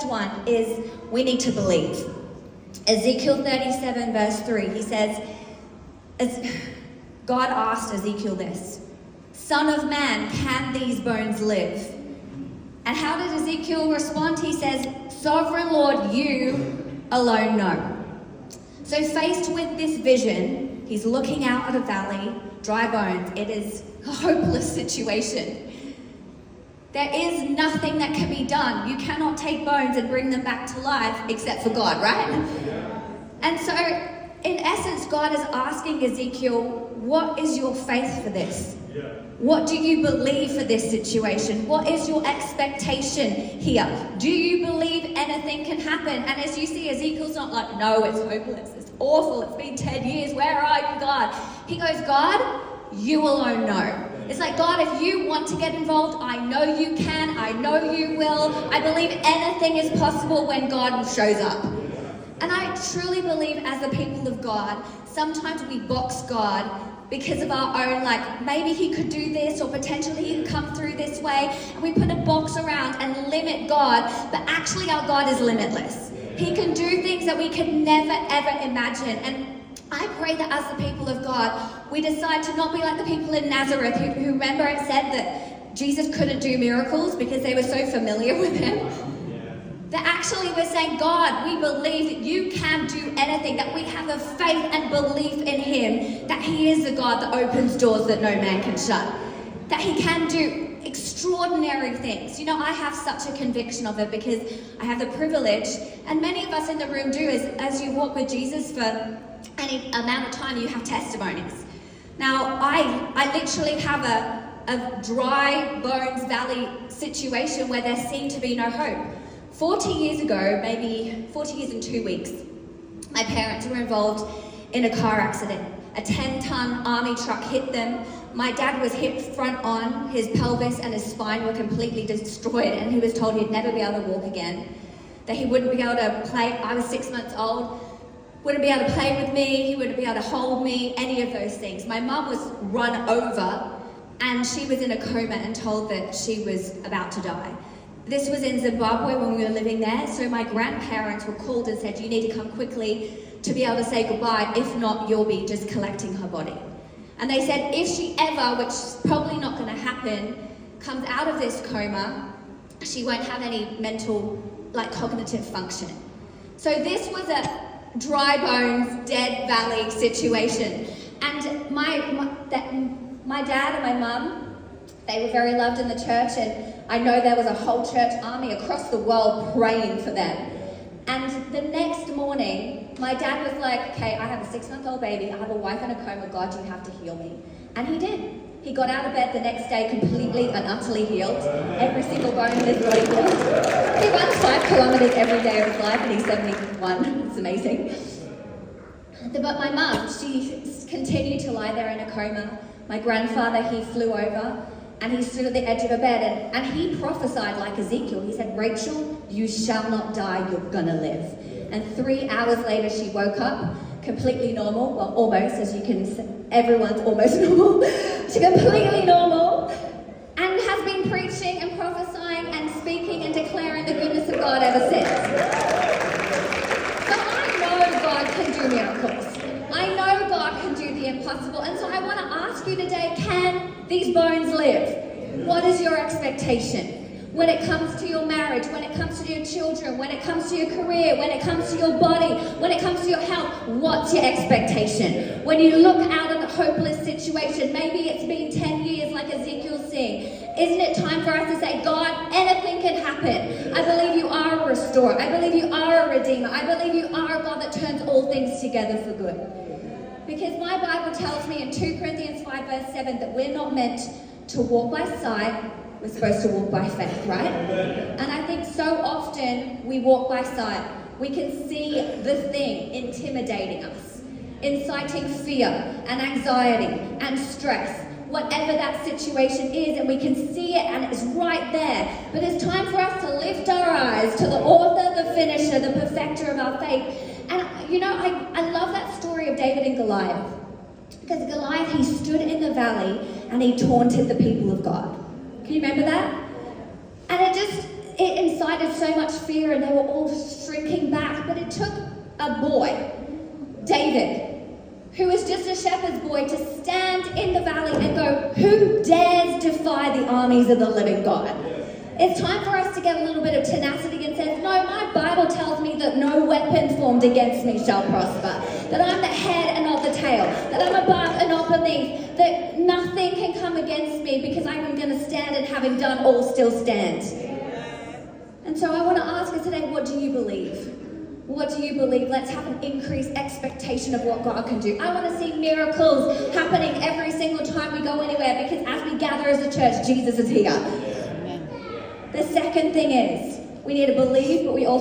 first one is we need to believe. Ezekiel 37 verse 3, he says, as God asked Ezekiel this, "Son of man, can these bones live?" And how did Ezekiel respond? He says, "Sovereign Lord, you alone know." So faced with this vision, he's looking out at a valley, dry bones. It is a hopeless situation. There is nothing that can be done. You cannot take bones and bring them back to life except for God, right? And so, in essence, God is asking Ezekiel, what is your faith for this? What do you believe for this situation? What is your expectation here? Do you believe anything can happen? And as you see, Ezekiel's not like, no, it's hopeless, it's awful, it's been 10 years, where are you, God? He goes, God, you alone know. It's like, God, if you want to get involved, I know you can, I know you will. I believe anything is possible when God shows up. And I truly believe as the people of God, sometimes we box God because of our own, like, maybe he could do this, or potentially he could come through this way, and we put a box around and limit God, but actually our God is limitless. He can do things that we could never, ever imagine. And I pray that as the people of God, we decide to not be like the people in Nazareth who remember it said that Jesus couldn't do miracles because they were so familiar with him. That actually we're saying, God, we believe that you can do anything, that we have a faith and belief in him, that he is the God that opens doors that no man can shut, that he can do extraordinary things. You know, I have such a conviction of it because I have the privilege, and many of us in the room do, is as you walk with Jesus for any amount of time, you have testimonies. Now, I literally have a dry bones valley situation where there seemed to be no hope. 40 years ago, maybe 40 years and 2 weeks, my parents were involved in a car accident. A 10-ton army truck hit them. My dad was hit front on, his pelvis and his spine were completely destroyed, and he was told he'd never be able to walk again, that he wouldn't be able to play. I was 6 months old, wouldn't be able to play with me, he wouldn't be able to hold me, any of those things. My mum was run over, and she was in a coma and told that she was about to die. This was in Zimbabwe when we were living there, so my grandparents were called and said, you need to come quickly to be able to say goodbye, if not, you'll be just collecting her body. And they said, if she ever, which is probably not going to happen, comes out of this coma, she won't have any mental, cognitive function. So this was a dry bones, dead valley situation. And my dad and my mum, they were very loved in the church, and I know there was a whole church army across the world praying for them. And the next morning, my dad was like, okay, I have a 6-month-old baby, I have a wife in a coma, God, you have to heal me. And he did. He got out of bed the next day completely and utterly healed. Every single bone in his body healed. He runs 5 kilometers every day of his life, and he's 71. It's amazing. But my mum, she continued to lie there in a coma. My grandfather, he flew over, and he stood at the edge of a bed, and he prophesied like Ezekiel. He said, Rachel, you shall not die, you're gonna live. And 3 hours later, she woke up, completely normal, well, almost, as you can see, everyone's almost normal. She's completely normal, and has been preaching and prophesying and speaking and declaring the goodness of God ever since. So I know God can do miracles. I know God can do the impossible. And so I want to ask you today, can these bones live? What is your expectation? When it comes to your marriage, when it comes to your children, when it comes to your career, when it comes to your body, when it comes to your health, what's your expectation? When you look out at a hopeless situation, maybe it's been 10 years like Ezekiel's seeing, isn't it time for us to say, God, anything can happen. I believe you are a restorer. I believe you are a redeemer. I believe you are a God that turns all things together for good. Because my Bible tells me in 2 Corinthians 5 verse 7 that we're not meant to walk by sight, we're supposed to walk by faith, right? And I think so often we walk by sight. We can see the thing intimidating us, inciting fear and anxiety and stress, whatever that situation is, and we can see it and it's right there. But it's time for us to lift our eyes to the author, the finisher, the perfecter of our faith. And you know, I love that story of David and Goliath. Because Goliath, he stood in the valley and he taunted the people of God. Can you remember that? And it incited so much fear and they were all shrinking back. But it took a boy, David, who was just a shepherd's boy, to stand in the valley and go, who dares defy the armies of the living God? It's time for us to get a little bit of tenacity and say, no, my Bible tells me that no weapon formed against me shall prosper, that I'm the head and not the tail, that I'm above and not beneath, that nothing can come against me because I'm going to stand, and having done all, still stand. And so I want to ask us today, what do you believe? What do you believe? Let's have an increased expectation of what God can do. I want to see miracles happening every single time we go anywhere, because as we gather as a church, Jesus is here. The second thing is, we need to believe, but we also